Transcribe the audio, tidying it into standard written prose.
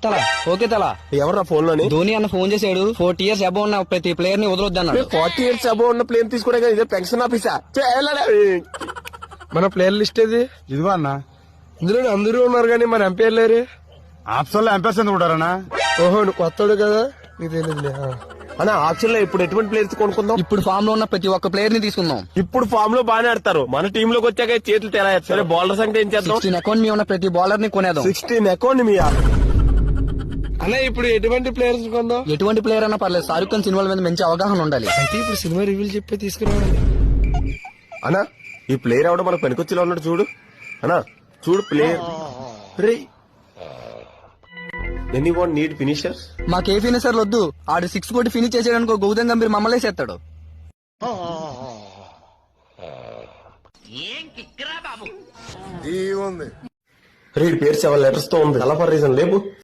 తల ఓకే తల ఎవరు ఫోన్ లోని ధోని అన్న ఫోన్ చేశాడు 40 years అబౌవ్ ఉన్న ప్రతి ప్లేయర్ ని వదలొద్దన్నాడు 40 years అబౌవ్ ఉన్న ప్లేన్ తీసుకోవడం ఇదే పెన్షన్ ఆఫీసా మన ప్లేయర్ లిస్ట్ ఏది? ఇదిగో అన్న. ఇందులో అందరూ ఉన్నారు కానీ మరి ఎంపైర్ లేరు. ఆప్షన్ లో ఎంపైర్స్ ఎందుకు ఉంటారన్నా? ఓహో నువ్వు కొత్తడు కదా నీకు తెలియదులే. అన్న ఆప్షన్ లో ఇప్పుడు ఎటువంటి ప్లేయర్స్ కొనుక్కుందాం? ఇప్పుడు ఫామ్ లో ఉన్న ప్రతి ఒక్క ప్లేయర్ ని తీసుకుందాం. ఇప్పుడు ఫామ్ లో బానే ఆడతారు, మన టీమ్ లోకి వచ్చాక చేతులు తెలా. సరే బౌలర్ సంగతి ఏం చేద్దాం? 16 అకౌంట్ మీ ఉన్న ప్రతి బౌలర్ ని కొనేద్దాం. 16 అకౌంట్ మీ అన్న ఇప్పుడు ఎటువంటి ప్లేయర్స్ కొందాం? ఎటువంటి ప్లేయర్ అన్నా పర్లేదు, షారుఖ్ ఖాన్ సినిమాల మీద మంచి అవగాహన ఉండాలి. అయితే ఇప్పుడు సినిమా రివ్యూలు చెప్పి తీసుకురావాలి. అన్నా ఈ ప్లేయర్ ఎవడో మనకు పనికొచ్చేలా ఉన్నాడు చూడు. అన్నా చూడు ప్లేయర్ రే. Any want need finishers? మాకే ఫినిషర్లు వద్దు, ఆడు 6 కొట్టి ఫినిష్ చేసేయడానికి గౌతమ్ గంభీర్ మమ్మల్ని చేస్తాడు. రే పేరు 7 letters తో ఉంది. అలా ఫర్ రీజన్ లేపు.